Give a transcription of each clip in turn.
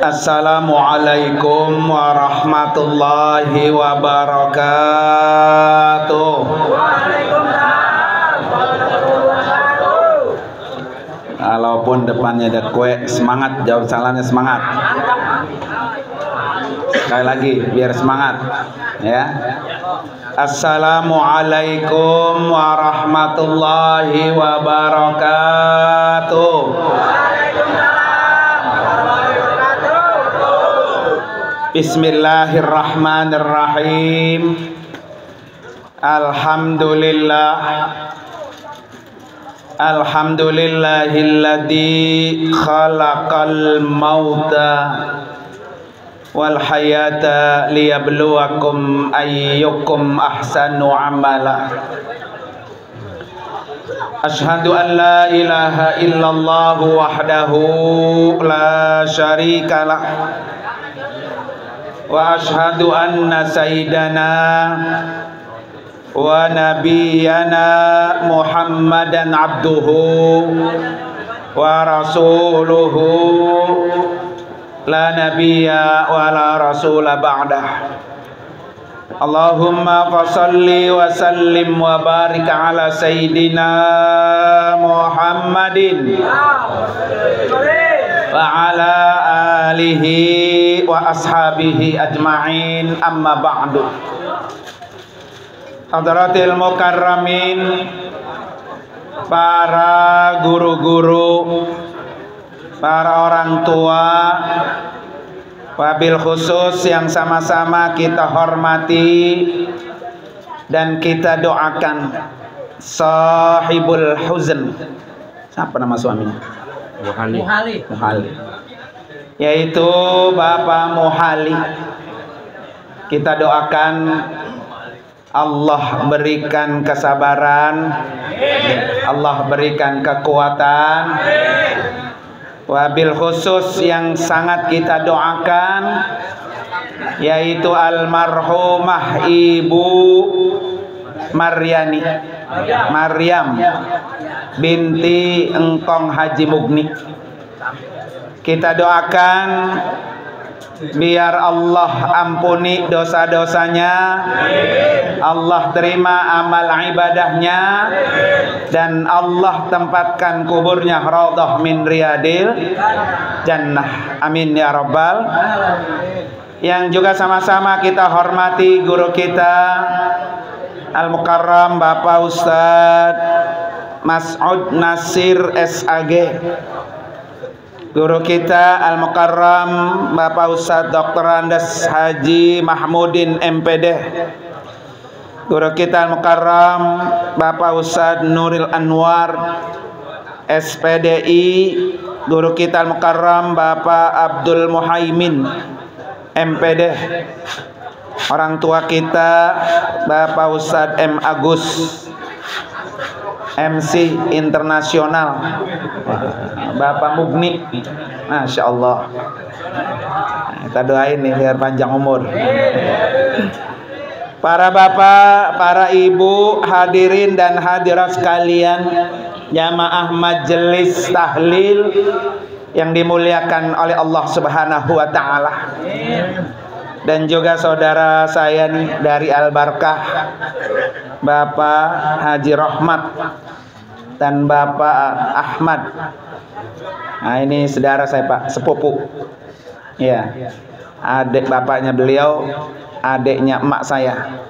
Assalamualaikum warahmatullahi wabarakatuh. Kalaupun depannya ada kue, semangat jawab salahnya, semangat. Sekali lagi biar semangat ya. Assalamualaikum warahmatullahi wabarakatuh. Bismillahirrahmanirrahim. Alhamdulillah. Alhamdulillahilladzi khalaqal mauta wal hayata liyabluwakum ayyukum ahsanu amala. Asyhadu an la ilaha illallah wahdahu la syarikalah wa asyhadu anna sayyidana wa nabiyyana Muhammadan abduhu wa rasuluhu la nabiyya wa la rasula ba'dah. Allahumma fasalli wa sallim wa barik ala sayyidina Muhammadin wa ala alihi wa ashabihi ajma'in, amma ba'du. Hadratil mukarramin, para guru-guru, para orang tua, wabil khusus yang sama-sama kita hormati dan kita doakan sahibul huzn. Siapa nama suaminya? Muhali. Yaitu Bapak Muhali. Kita doakan Allah berikan kesabaran, Allah berikan kekuatan. Wabil khusus yang sangat kita doakan yaitu almarhumah Ibu Maryam binti Engkong Haji Mugni. Kita doakan biar Allah ampuni dosa-dosanya, Allah terima amal ibadahnya, dan Allah tempatkan kuburnya raudhah min riyadil jannah. Amin ya rabbal. Yang juga sama-sama kita hormati guru kita Al-Mukarram Bapak Ustadz Mas'ud Nasir SAG, guru kita Al-Mukarram Bapak Ustadz Dr. Andes Haji Mahmudin MPD, guru kita Al-Mukarram Bapak Ustadz Nuril Anwar SPDI, guru kita Al-Mukarram Bapak Abdul Muhaimin MPD, orang tua kita Bapak Ustadz M. Agus MC internasional, Bapak Mugni, Masya Allah. Kita doain nih biar panjang umur. Para bapak, para ibu, hadirin dan hadirat sekalian, jamaah majelis tahlil yang dimuliakan oleh Allah Subhanahu wa Ta'ala, dan juga saudara saya nih dari Al-Barkah, Bapak Haji Rahmat dan Bapak Ahmad. Nah, ini saudara saya Pak, sepupu. Ya, adik bapaknya beliau, adiknya emak saya.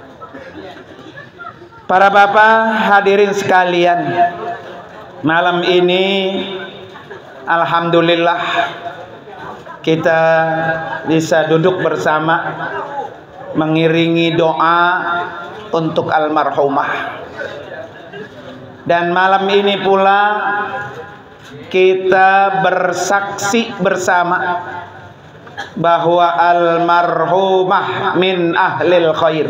Para bapak, hadirin sekalian, malam ini alhamdulillah kita bisa duduk bersama mengiringi doa untuk almarhumah. Dan malam ini pula kita bersaksi bersama bahwa almarhumah min ahlil khair.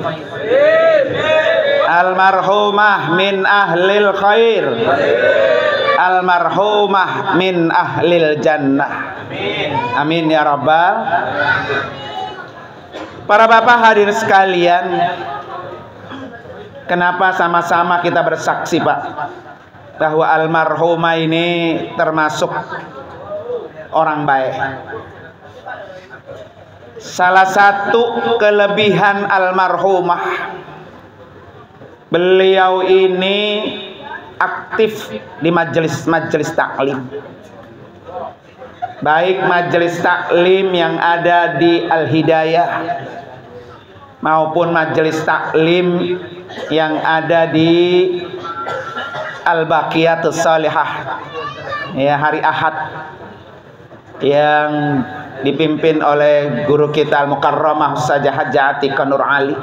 Almarhumah min ahlil khair. Almarhumah min ahlil jannah. Amin ya rabbal. Para bapak hadir sekalian, Kenapa sama-sama kita bersaksi, Pak, bahwa almarhumah ini termasuk orang baik. Salah satu kelebihan almarhumah, beliau ini aktif di majelis-majelis taklim. Baik majelis taklim yang ada di Al-Hidayah maupun majelis taklim yang ada di Al-Baqiyatus Shalihah, ya, hari Ahad, yang dipimpin oleh guru kita Al-Mukarramah Ustazah Hajjah Atiqah Nur Ali.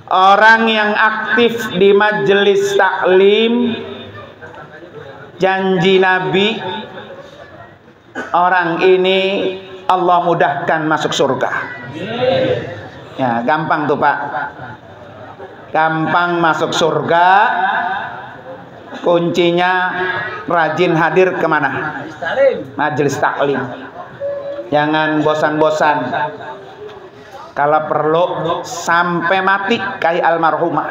Orang yang aktif di majelis taklim, janji Nabi, orang ini Allah mudahkan masuk surga. Ya, gampang tuh, Pak. Gampang masuk surga. Kuncinya rajin hadir kemana? Majelis taklim. Jangan bosan-bosan. Kalau perlu sampai mati kayak almarhumah,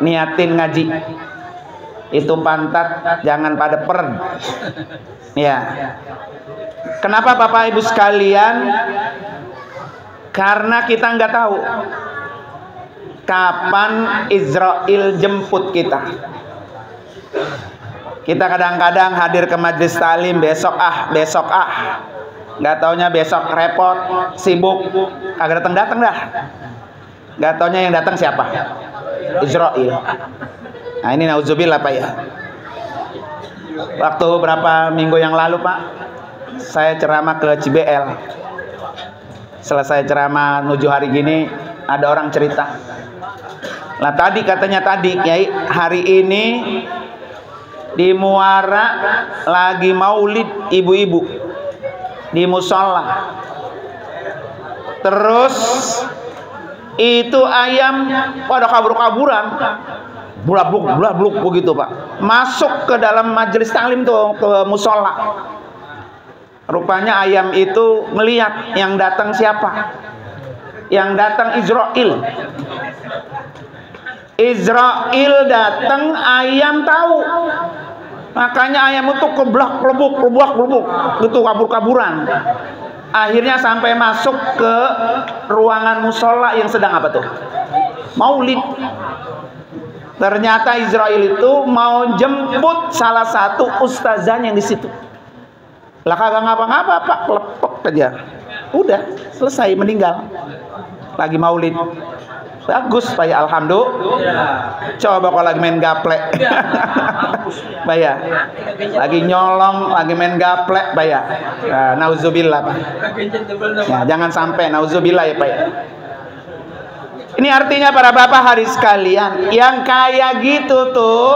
niatin ngaji. Itu pantat, jangan pada peren. Ya. Kenapa Bapak Ibu sekalian? Karena kita nggak tahu kapan Israel jemput kita. Kita kadang-kadang hadir ke majelis taklim, besok nggak taunya besok repot, sibuk, kagak datang dah. Nggak taunya yang datang siapa? Israel. Nah, ini nauzubillah, Pak, ya. Waktu berapa minggu yang lalu, Pak, saya ceramah ke CBL. Selesai ceramah menuju hari gini, ada orang cerita. Lah katanya Kiai, hari ini di Muara lagi maulid ibu-ibu di musola. Terus itu ayam pada kabur-kaburan, bulak-buluk begitu, Pak. Masuk ke dalam majelis taklim tuh, ke musola. Rupanya ayam itu melihat yang datang siapa? Yang datang Israel. Israel datang, ayam tahu. Makanya ayam itu keblak-kelebuk, gitu, kabur-kaburan. Akhirnya sampai masuk ke ruangan musola yang sedang apa tuh? Maulid. Ternyata Israel itu mau jemput salah satu ustazahnya yang di situ. Lah kagak ngapa-ngapa, Pak, kelepek aja. Udah selesai, meninggal. Lagi maulid. Bagus, Pak, ya, alhamdulillah. Coba kalau lagi main gaplek. Pak, ya. Lagi nyolong, lagi main gaplek, Pak, ya. Nah, nauzubillah, Pak. Ya, jangan sampai nauzubillah, ya, Pak, ya. Ini artinya para bapak hari sekalian, yang kayak gitu tuh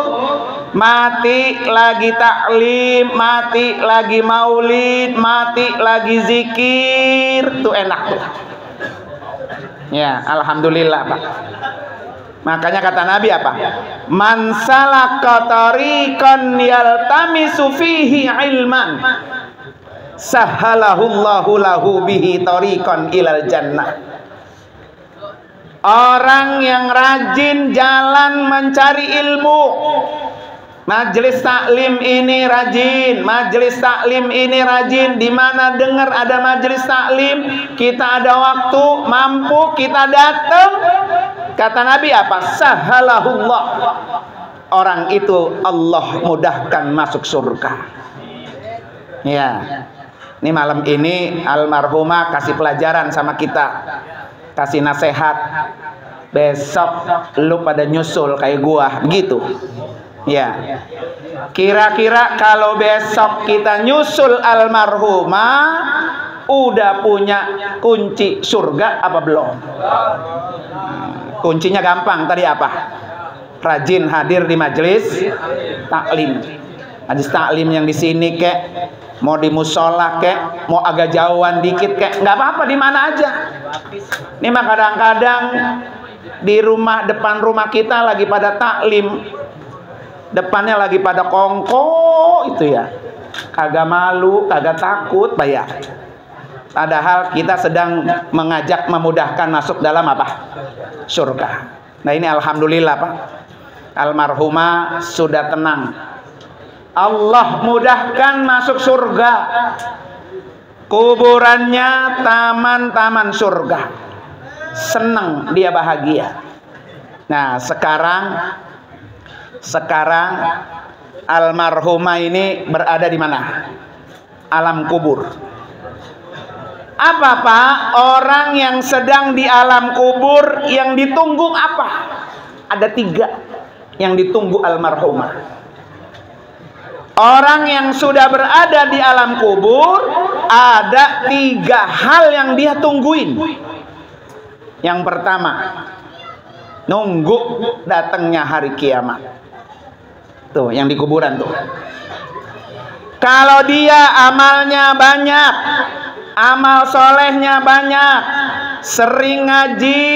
mati lagi taklim, mati lagi maulid, mati lagi zikir, tuh enak tuh. Ya, alhamdulillah, Pak. Makanya kata Nabi apa? Man salaka tariqan yaltamisu fihi ilman, sahhalahullahu lahu bihi tariqan ilal jannah. Orang yang rajin jalan mencari ilmu, majelis taklim ini rajin, majelis taklim ini rajin. Di mana dengar ada majelis taklim, kita ada waktu, mampu, kita datang. Kata Nabi apa? Sahhalahullah. Orang itu Allah mudahkan masuk surga. Ya. Ini malam ini almarhumah kasih pelajaran sama kita. Kasih nasihat. Besok lu pada nyusul kayak gua, begitu. Ya. Kira-kira kalau besok kita nyusul almarhumah, udah punya kunci surga apa belum? Kuncinya gampang, tadi apa? Rajin hadir di majelis taklim. Majelis taklim yang di sini kek, mau di musola kek, mau agak jauhan dikit kek, nggak apa-apa, di mana aja. Ini mah kadang-kadang di rumah, depan rumah kita lagi pada taklim, depannya lagi pada kongko itu ya, kagak malu, kagak takut, bayar. Padahal kita sedang mengajak memudahkan masuk dalam apa? Surga. Nah ini alhamdulillah Pak, almarhumah sudah tenang. Allah mudahkan masuk surga. Kuburannya taman-taman surga. Senang dia, bahagia. Nah sekarang almarhumah ini berada di mana? Alam kubur. Apa Pak? Orang yang sedang di alam kubur yang ditunggu apa? Ada 3 yang ditunggu almarhumah. Orang yang sudah berada di alam kubur, ada 3 hal yang dia tungguin. Yang pertama, nunggu datangnya hari kiamat. Tuh, yang di kuburan tuh. Kalau dia amalnya banyak, amal solehnya banyak, sering ngaji,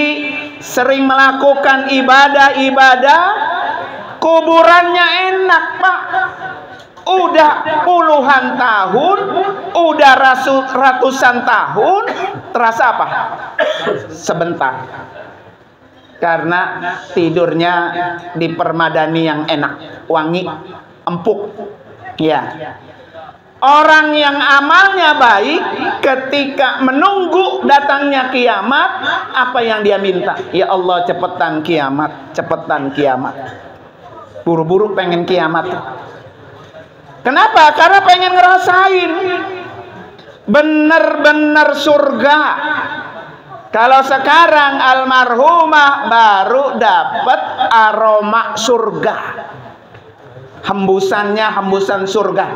sering melakukan ibadah-ibadah, kuburannya enak Pak. Udah puluhan tahun, udah ratusan tahun, terasa apa? Sebentar. Karena tidurnya di permadani yang enak, wangi, empuk. Ya. Orang yang amalnya baik, ketika menunggu datangnya kiamat, apa yang dia minta? Ya Allah, cepetan kiamat, cepetan kiamat. Buru-buru pengen kiamat. Kenapa? Karena pengen ngerasain bener-bener surga. Kalau sekarang almarhumah baru dapat aroma surga. Hembusannya hembusan surga.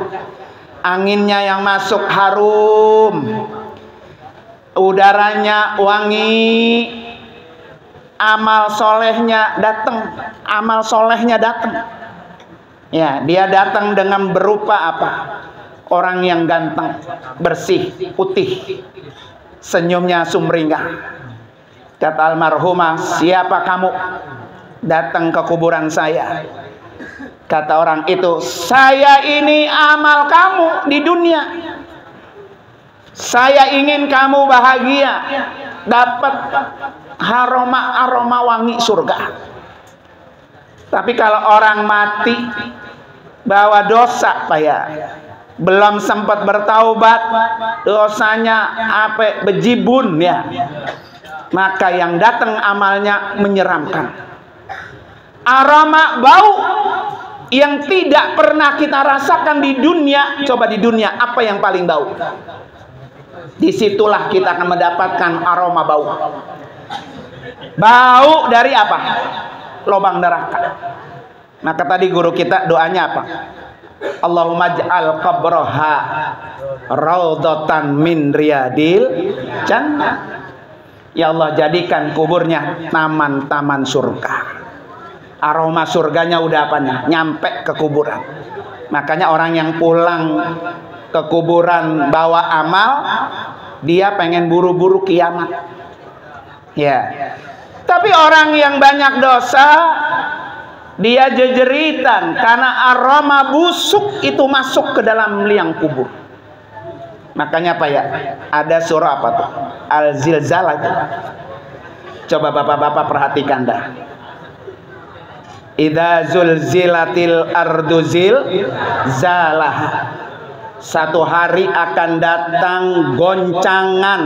Anginnya yang masuk harum, udaranya wangi, amal solehnya datang, ya dia datang dengan berupa apa? Orang yang ganteng, bersih, putih, senyumnya sumringah. Kata almarhumah, siapa kamu datang ke kuburan saya? Kata orang itu, saya ini amal kamu di dunia. Saya ingin kamu bahagia, dapat aroma wangi surga. Tapi kalau orang mati bawa dosa Pak ya, belum sempat bertaubat, dosanya bejibun ya, maka yang datang amalnya menyeramkan. Aroma bau yang tidak pernah kita rasakan di dunia. Coba di dunia apa yang paling bau? Disitulah kita akan mendapatkan aroma bau. Bau dari apa? Lubang neraka. Maka tadi guru kita doanya apa? Allahumma ja'al qabraha raudhatan min riyadil jannah. Ya Allah, jadikan kuburnya taman-taman surga. Aroma surganya udah apanya? Nyampe ke kuburan. Makanya orang yang pulang ke kuburan bawa amal, dia pengen buru-buru kiamat. Ya. Tapi orang yang banyak dosa, dia jejeritan karena aroma busuk itu masuk ke dalam liang kubur. Makanya apa ya? Ada surah apa tuh? Al-Zilzalah itu. Coba bapak-bapak perhatikan dah. Idza zulzilatil ardu zilzalah. Satu hari akan datang goncangan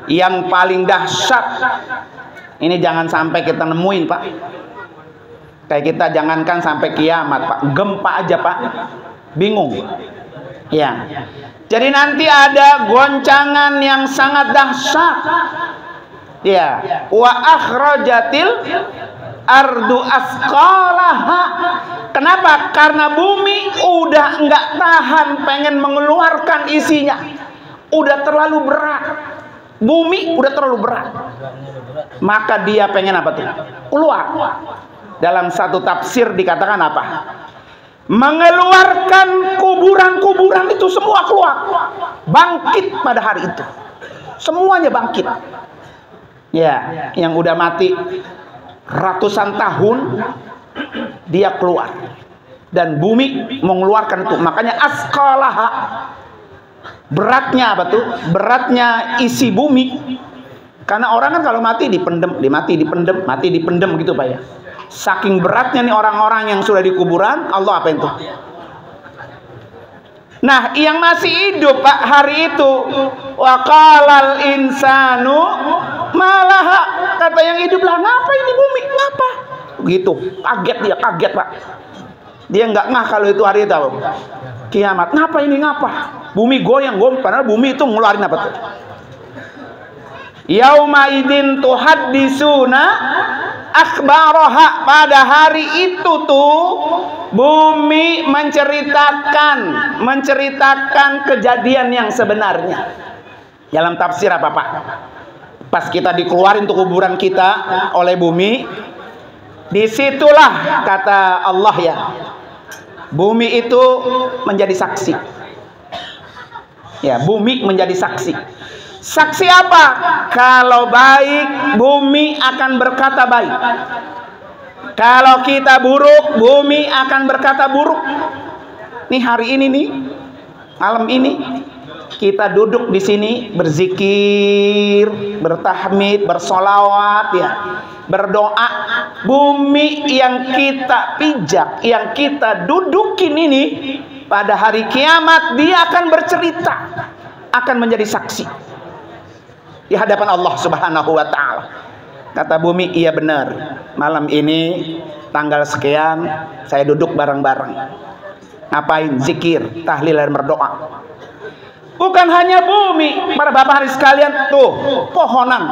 yang paling dahsyat. Ini jangan sampai kita nemuin Pak. Kayak kita jangankan sampai kiamat Pak, gempa aja Pak, bingung. Ya. Jadi nanti ada goncangan yang sangat dahsyat. Ya, wa akhrajatil ardu asqalaha. Kenapa? Karena bumi udah nggak tahan, pengen mengeluarkan isinya. Udah terlalu berat. Bumi udah terlalu berat. Maka dia pengen apa tuh? Keluar. Dalam satu tafsir dikatakan apa? Mengeluarkan kuburan-kuburan itu semua keluar. Bangkit pada hari itu. Semuanya bangkit. Ya, yang udah mati ratusan tahun dia keluar, dan bumi mengeluarkan itu. Makanya asqalaha, Beratnya apa tuh? Beratnya isi bumi. Karena orang kan kalau mati dipendem, mati dipendem gitu Pak ya. Saking beratnya nih orang-orang yang sudah di kuburan, Allah apa itu? Nah, yang masih hidup Pak hari itu, waqalal insanu malaha, kata yang hidup lah, ngapa ini bumi, ngapa? Gitu, kaget dia, kaget Pak. Dia nggak ngah kalau itu hari itu kiamat. Ngapa ini, ngapa? Bumi goyang, padahal bumi itu ngeluarin apa tuh? Yauma idin tuhaddisuna akhbaraha, pada hari itu tuh bumi menceritakan kejadian yang sebenarnya. Dalam tafsir apa Pak? Pas kita dikeluarin tuh kuburan kita oleh bumi, disitulah kata Allah ya, bumi itu menjadi saksi. Ya, bumi menjadi saksi. Saksi apa? Kalau baik, bumi akan berkata baik. Kalau kita buruk, bumi akan berkata buruk. Nih hari ini nih, malam ini kita duduk di sini berzikir, bertahmid, bersolawat ya, berdoa. Bumi yang kita pijak, yang kita dudukin ini, pada hari kiamat dia akan bercerita, akan menjadi saksi di hadapan Allah Subhanahu wa ta'ala. Kata bumi, iya benar, malam ini tanggal sekian saya duduk bareng-bareng. Ngapain? Zikir, tahlil, dan berdoa. Bukan hanya bumi, para bapak hari sekalian, tuh pohonan,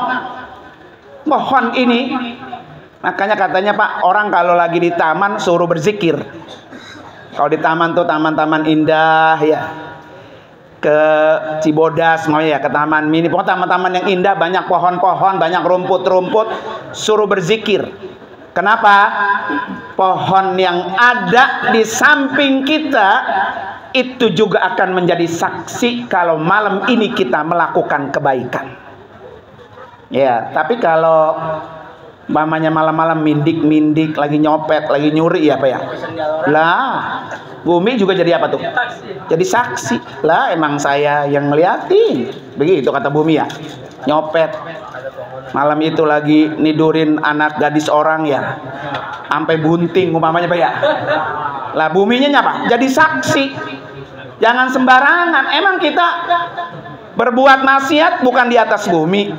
pohon ini. Makanya katanya Pak, orang kalau lagi di taman suruh berzikir. Kalau di taman tuh taman-taman indah ya, ke Cibodas mau ya, ke Taman Mini, pokoknya taman-taman yang indah, banyak pohon-pohon, banyak rumput-rumput, suruh berzikir. Kenapa? Pohon yang ada di samping kita itu juga akan menjadi saksi kalau malam ini kita melakukan kebaikan. Ya, tapi kalau mamanya malam-malam mindik-mindik, lagi nyopet, lagi nyuri ya Pak ya. Lah, bumi juga jadi apa tuh? Jadi saksi. Lah, emang saya yang ngeliatin. Begitu kata bumi ya. Nyopet. Malam itu lagi nidurin anak gadis orang ya. Sampai bunting umpamanya Pak ya. Lah, buminya nyapa? Jadi saksi. Jangan sembarangan. Emang kita berbuat maksiat bukan di atas bumi.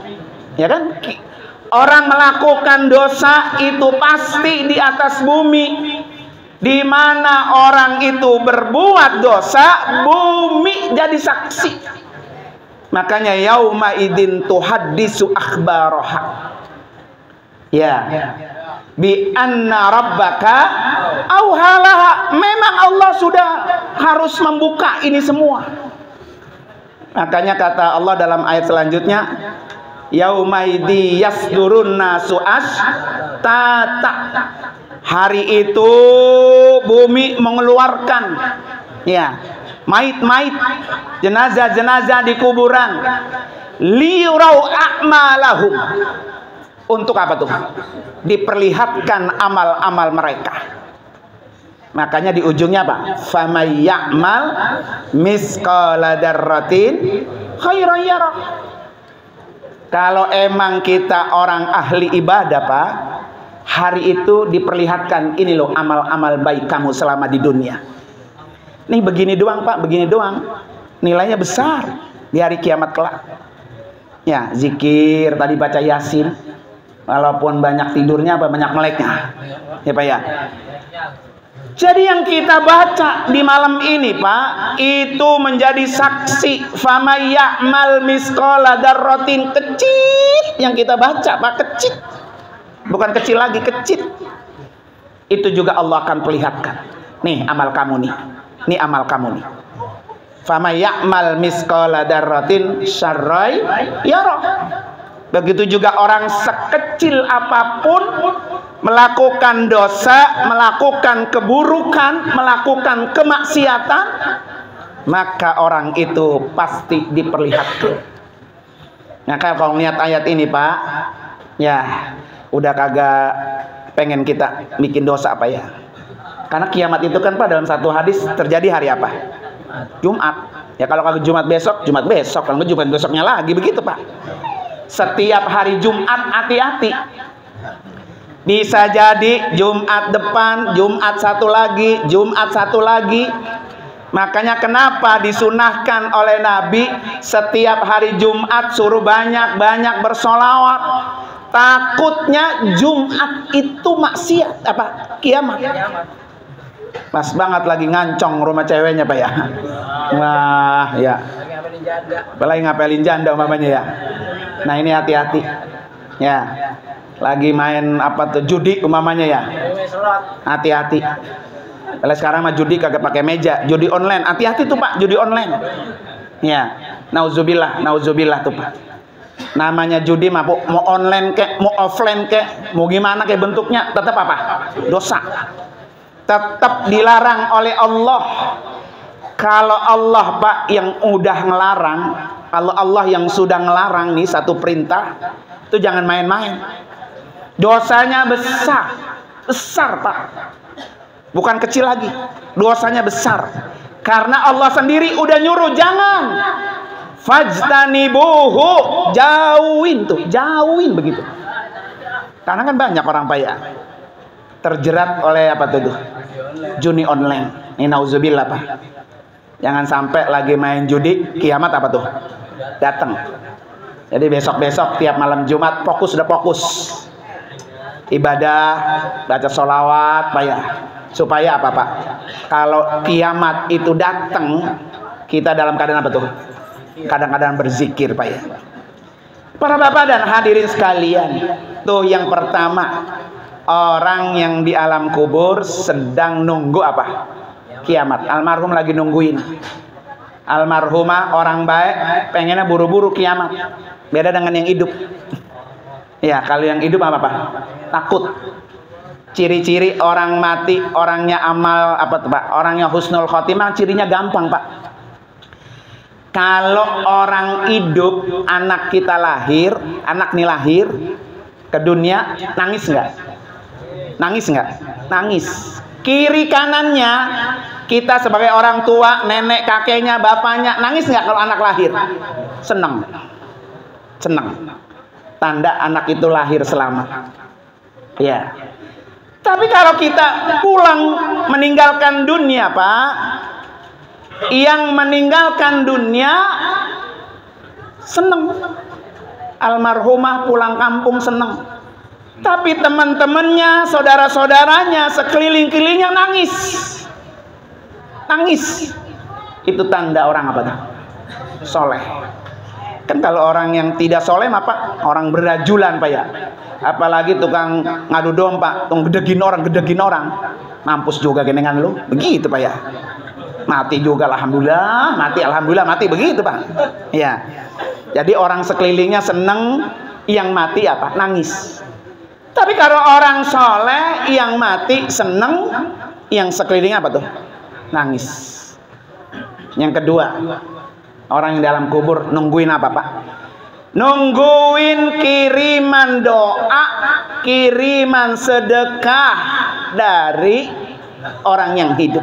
Ya kan? Orang melakukan dosa itu pasti di atas bumi. Di mana orang itu berbuat dosa, bumi jadi saksi. Makanya yauma idin tuhaddisu akhbaraha. Ya. Bi anna rabbaka auhalaha. Memang Allah sudah harus membuka ini semua. Makanya kata Allah dalam ayat selanjutnya, yaumaidi yasdurun nasu ashtata. Hari itu bumi mengeluarkan ya mayit-mayit, jenazah-jenazah di kuburan, liyurau a'malahum. Untuk apa tuh? Diperlihatkan amal-amal mereka. Makanya di ujungnya apa? Famay ya'mal misqala dzarratin khairan yarah. Kalau emang kita orang ahli ibadah Pak, hari itu diperlihatkan, ini loh amal-amal baik kamu selama di dunia. Nih begini doang Pak, begini doang. Nilainya besar di hari kiamat kelak. Ya, zikir, tadi baca Yasin. Walaupun banyak tidurnya apa banyak meleknya. Ya Pak ya. Jadi yang kita baca di malam ini Pak, itu menjadi saksi. Famay ya'mal misqala dzarratin, kecil yang kita baca Pak, kecil. Bukan kecil lagi, kecil. Itu juga Allah akan perlihatkan. Nih amal kamu nih. Nih amal kamu nih. Famay ya'mal misqala dzarratin syarrai yarah. Begitu juga orang sekecil apapun melakukan dosa, melakukan keburukan, melakukan kemaksiatan, maka orang itu pasti diperlihatkan. Nah, kalau lihat ayat ini Pak, ya udah kagak pengen kita bikin dosa apa ya. Karena kiamat itu kan Pak dalam satu hadis terjadi hari apa? Jumat. Ya kalau kagak Jumat besok, kalau nggak Jumat besoknya lagi, begitu Pak. Setiap hari Jumat hati-hati. Bisa jadi Jumat depan, Jumat satu lagi, Jumat satu lagi. Makanya kenapa disunahkan oleh Nabi setiap hari Jumat suruh banyak-banyak bersolawat. Takutnya Jumat itu maksiat, kiamat. Pas banget lagi ngancong rumah ceweknya Pak ya. Wah ya. Apalagi ngapelin janda umpamanya ya. Nah ini hati-hati. Ya. Lagi main judi umpamanya ya. Hati-hati. Kalau sekarang mah judi kagak pakai meja, judi online. Hati-hati tuh Pak, judi online. Ya. Nauzubillah tuh Pak. Namanya judi mah mau online kek, mau offline kek, mau gimana kek bentuknya, tetap dosa. Tetap dilarang oleh Allah. Kalau Allah Pak yang udah ngelarang, kalau Allah yang sudah ngelarang nih satu perintah, itu jangan main-main. Dosanya besar Pak. Bukan kecil lagi, dosanya besar. Karena Allah sendiri udah nyuruh jangan. Fajtanibuhu, jauhin begitu. Karena kan banyak orang Pak ya terjerat oleh judi online. Ini nauzubillah Pak. Jangan sampai lagi main judi, kiamat datang. Jadi besok-besok tiap malam Jumat fokus ibadah, baca sholawat Pak ya. Supaya Pak? Kalau kiamat itu datang, kita dalam keadaan kadang-kadang berzikir Pak ya. Para bapak dan hadirin sekalian, tuh yang pertama, orang yang di alam kubur sedang nunggu kiamat. Almarhum lagi nungguin. Almarhumah orang baik pengennya buru-buru kiamat. Beda dengan yang hidup. Ya, kalau yang hidup Pak? Takut. Ciri-ciri orang mati, orangnya amal Pak? Orangnya husnul khotimah, cirinya gampang Pak. Kalau orang hidup, anak lahir ke dunia, nangis nggak? Nangis. Kiri kanannya kita sebagai orang tua, nenek, kakeknya, bapaknya, nangis nggak kalau anak lahir? Senang. Tanda anak itu lahir selamat. Ya. Tapi kalau kita pulang meninggalkan dunia Pak, yang meninggalkan dunia seneng. Almarhumah pulang kampung seneng. Tapi teman-temannya, saudara-saudaranya, sekeliling-kelilingnya nangis. Itu tanda orang soleh. Kan kalau orang yang tidak soleh Pak, orang berajulan Pak ya. Apalagi tukang ngadu domba, tukang gedegin orang, mampus juga genengan lu, begitu Pak ya. Mati juga alhamdulillah, mati begitu Pak. Ya. Jadi orang sekelilingnya seneng, yang mati nangis. Tapi kalau orang soleh yang mati seneng, yang sekelilingnya nangis. Yang kedua, orang yang dalam kubur nungguin Pak? Nungguin kiriman doa, kiriman sedekah dari orang yang hidup.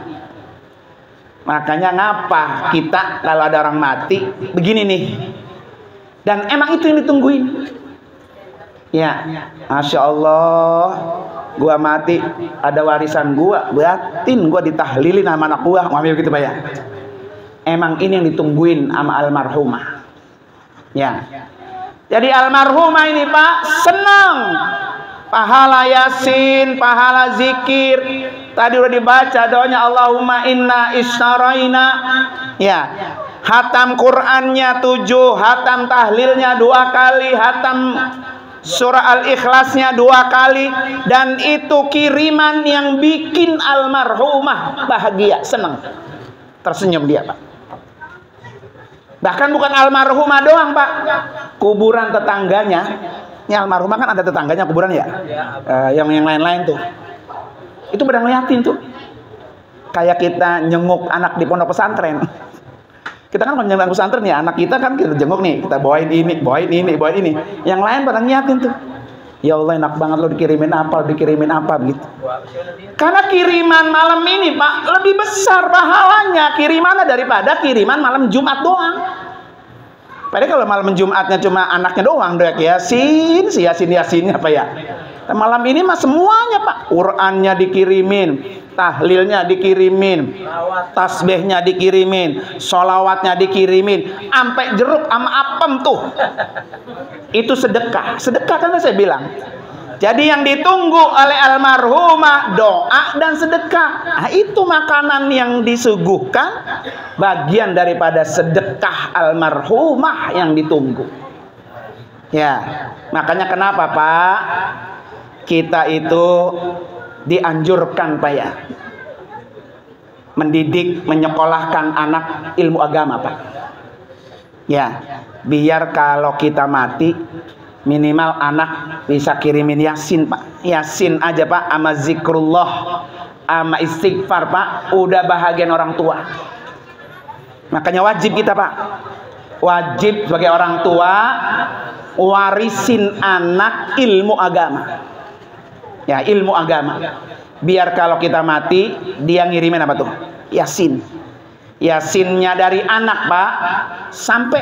Makanya ngapa kita kalau ada orang mati begini nih. Dan emang itu yang ditungguin. Ya, Masya Allah, gua mati ada warisan gua, batin gua ditahlilin sama anak gua, ngambil gitu Pak ya. Emang ini yang ditungguin sama almarhumah. Ya. Jadi almarhumah ini Pak senang pahala yasin, pahala zikir. Tadi udah dibaca doanya Allahumma inna isyaraina. Ya. Hatam Qur'annya 7, hatam tahlilnya 2 kali, hatam surah Al-Ikhlasnya 2 kali, dan itu kiriman yang bikin almarhumah bahagia, senang. Tersenyum dia Pak. Bahkan bukan almarhumah doang Pak, kuburan tetangganya. Ini almarhumah kan ada tetangganya kuburan ya, yang lain-lain tuh, itu pada ngeliatin tuh. Kayak kita nyenguk anak di pondok pesantren. Kita kan kalau nyenguk pesantren ya, anak kita kan kita jenguk nih, kita bawain ini. Yang lain pada ngeliatin tuh. Ya Allah, enak banget lo dikirimin apa gitu. Karena kiriman malam ini Pak lebih besar pahalanya kirimannya daripada kiriman malam Jumat doang. Padahal kalau malam Jumatnya cuma anaknya doang, doyak Yasin apa ya. Malam ini mah semuanya Pak, Qurannya dikirimin, tahlilnya dikirimin, tasbihnya dikirimin, sholawatnya dikirimin, sampai jeruk sama apem tuh. Itu sedekah kan saya bilang. Jadi yang ditunggu oleh almarhumah doa dan sedekah. Nah, itu makanan yang disuguhkan, bagian daripada sedekah almarhumah yang ditunggu. Ya, makanya kenapa Pak? Kita itu dianjurkan Pak ya, mendidik, menyekolahkan anak ilmu agama Pak. Ya, biar kalau kita mati minimal anak bisa kirimin Yasin Pak. Yasin aja Pak, sama zikrullah, sama istighfar Pak, udah bahagian orang tua. Makanya wajib kita Pak, wajib sebagai orang tua warisin anak ilmu agama. Ya, ilmu agama. Biar kalau kita mati dia ngirimin apa tuh? Yasin. Yasinnya dari anak Pak, sampai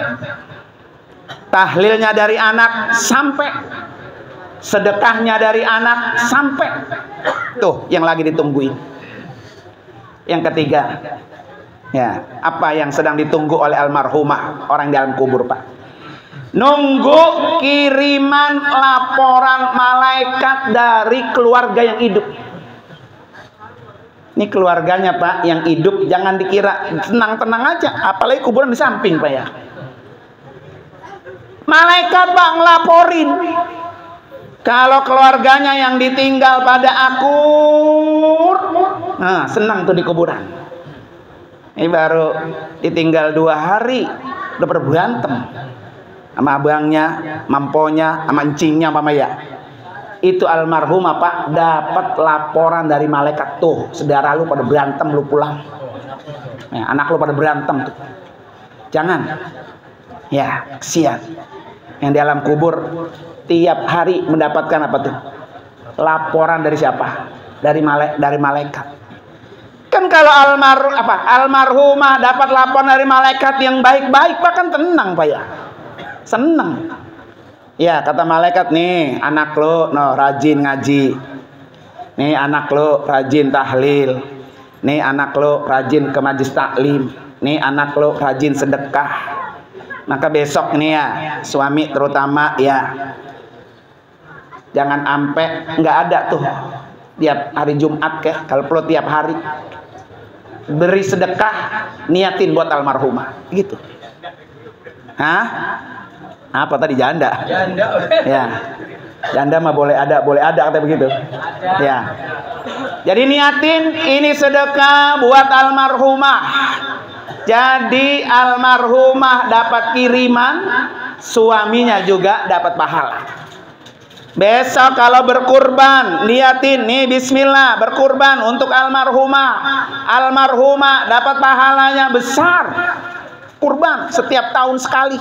tahlilnya dari anak, sampai sedekahnya dari anak, sampai tuh yang lagi ditungguin. Yang ketiga, ya, apa yang sedang ditunggu oleh almarhumah orang di dalam kubur Pak? Nunggu kiriman laporan malaikat dari keluarga yang hidup. Ini keluarganya Pak yang hidup, jangan dikira tenang-tenang aja, apalagi kuburan di samping Pak ya. Malaikat Pak ngelaporin kalau keluarganya yang ditinggal pada akur. Nah, senang tuh di kuburan. Ini baru ditinggal 2 hari udah berantem sama abangnya, mamponya, sama encingnya Pak Maya. Itu almarhumah Pak dapat laporan dari malaikat, tuh saudara lu pada berantem, lu pulang. Nah, anak lu pada berantem tuh. Jangan. Ya, kesian. Yang di alam kubur tiap hari mendapatkan apa tuh? Laporan dari siapa? Dari malaikat. Kan kalau almarhumah dapat laporan dari malaikat yang baik-baik Pak, kan tenang Pak ya. Seneng. Ya, kata malaikat, nih anak lo rajin ngaji. Nih anak lo rajin tahlil. Nih anak lo rajin ke majlis taklim. Nih anak lo rajin sedekah. Maka besok nih ya, suami terutama ya, jangan ampe nggak ada tuh tiap hari Jumat kalau perlu tiap hari beri sedekah, niatin buat almarhumah gitu. Hah? Apa tadi, janda? Ya, janda mah boleh ada kata begitu. Ya, jadi niatin ini sedekah buat almarhumah. Jadi almarhumah dapat kiriman, suaminya juga dapat pahala. Besok kalau berkurban, niatin nih bismillah berkurban untuk almarhumah. Almarhumah dapat pahalanya besar. Kurban setiap tahun sekali.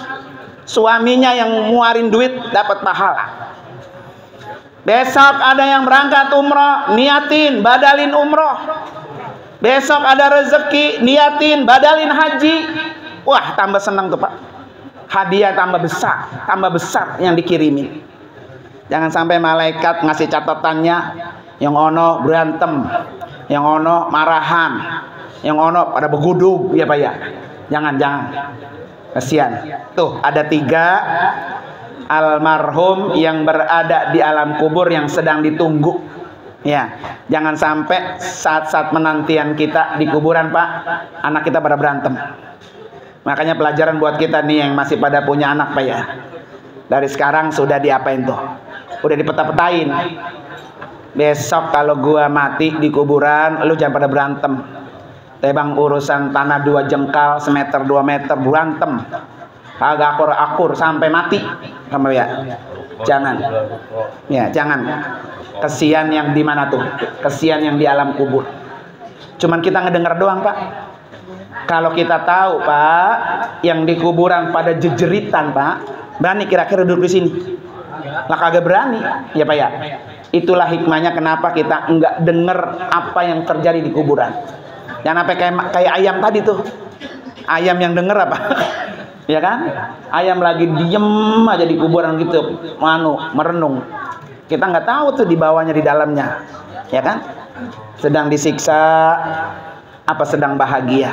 Suaminya yang muarin duit dapat pahala. Besok ada yang berangkat umroh, niatin badalin umroh. Besok ada rezeki, niatin badalin haji. Wah, tambah senang tuh Pak. Hadiah tambah besar yang dikirimin. Jangan sampai malaikat ngasih catatannya, yang ono berantem, yang ono marahan, yang ono pada begudug ya Pak ya. Jangan. Kasihan. Tuh ada 3 almarhum yang berada di alam kubur yang sedang ditunggu. Ya, jangan sampai saat-saat penantian kita di kuburan Pak, anak kita pada berantem. Makanya pelajaran buat kita nih yang masih pada punya anak Pak ya. Dari sekarang sudah diapain tuh? Udah dipeta-petain. Besok kalau gua mati di kuburan, lu jangan pada berantem. Tebang urusan tanah 2 jengkal, semeter 2 meter berantem. Kagak akur sampai mati. Kamu ya. Jangan. Ya, jangan. Kesian yang di mana tuh? Kesian yang di alam kubur. Cuman kita ngedenger doang Pak. Kalau kita tahu Pak, yang di kuburan pada jejeritan Pak, berani kira-kira duduk di sini? Lah kagak berani, ya Pak ya. Itulah hikmahnya kenapa kita enggak denger apa yang terjadi di kuburan. Jangan sampai kayak ayam tadi tuh. Ayam yang denger apa? Ya kan? Ayam lagi diem aja di kuburan gitu, merenung. Kita nggak tahu tuh di bawahnya, di dalamnya, ya kan? Sedang disiksa, apa sedang bahagia.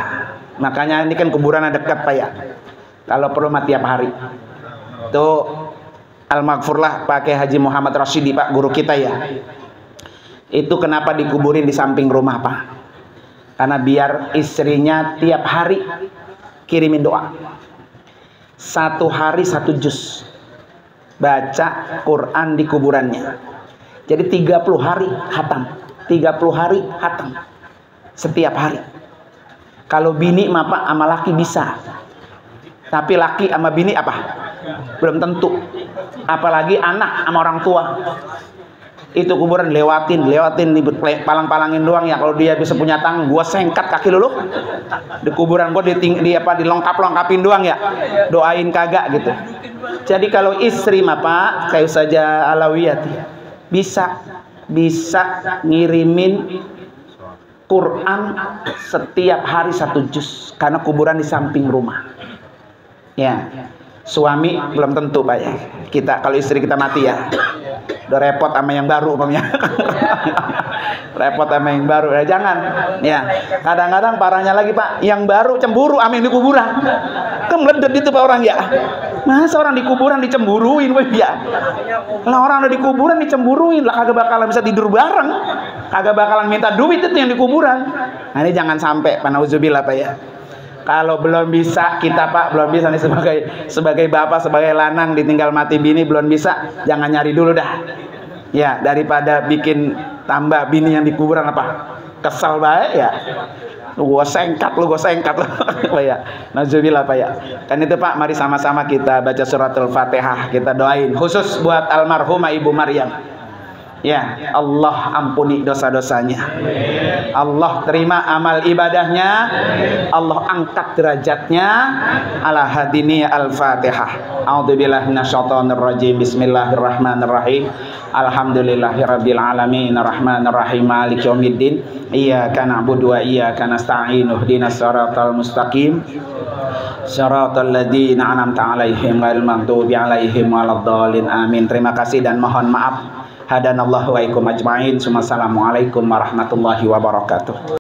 Makanya ini kan kuburan dekat Pak ya. Kalau perlu mati tiap hari. Tuh Al-Maghfurlah pakai Haji Muhammad Rashidi Pak, guru kita ya. Itu kenapa dikuburin di samping rumah Pak? Karena biar istrinya tiap hari kirimin doa. 1 hari 1 juz baca Quran di kuburannya. Jadi 30 hari khatam. 30 hari khatam. Setiap hari. Kalau bini mah Pak sama laki bisa. Tapi laki sama bini apa? Belum tentu. Apalagi anak sama orang tua. Itu kuburan lewatin palang-palangin doang ya. Kalau dia bisa punya tangan, gua sengkat kaki lu. Di kuburan gua dilengkapin doang ya. Doain kagak gitu. Jadi kalau istri mah Pak, kayak saja Alawiyat bisa ngirimin Quran setiap hari 1 juz karena kuburan di samping rumah. Ya. Suami belum tentu Pak ya. Kita kalau istri kita mati ya. Udah repot sama yang baru umpamanya. Repot sama yang baru. Ya jangan. Ya. Kadang-kadang parahnya lagi Pak, yang baru cemburu sama yang di kuburan. Kan meledet itu Pak orang ya. Masa orang di kuburan dicemburuin ya? Lah orang udah di kuburan dicemburuin, lah kagak bakalan bisa tidur bareng. Kagak bakalan minta duit itu yang di kuburan. Nah ini jangan sampai Pak, nauzubillah Pak ya. Kalau belum bisa kita Pak, belum bisa nih sebagai bapak, sebagai lanang ditinggal mati bini belum bisa, jangan nyari dulu dah. Ya, daripada bikin tambah bini yang di kuburan apa? Kesal bae ya. Gua sengkat lu Pak ya. Nauzubillah Pak ya. Kan itu Pak, mari sama-sama kita baca suratul Fatihah, kita doain khusus buat almarhumah Ibu Maryam. Ya, Allah ampuni dosa-dosanya. Allah terima amal ibadahnya. Allah angkat derajatnya. Ala hadini al-Fatihah. A'udzubillahi minasyaitonir rajim. Bismillahirrahmanirrahim. Alhamdulillahirabbil alamin arrahmanir rahim maliki yaumiddin. Iyyaka na'budu wa iyyaka nasta'in. Ihdinas siratal mustaqim. Shiratal ladzina an'amta 'alaihim ghairil maghdubi 'alaihim waladdallin. Amin. Terima kasih dan mohon maaf. Hadanallahu wa ikum ajma'in. Assalamualaikum warahmatullahi wabarakatuh.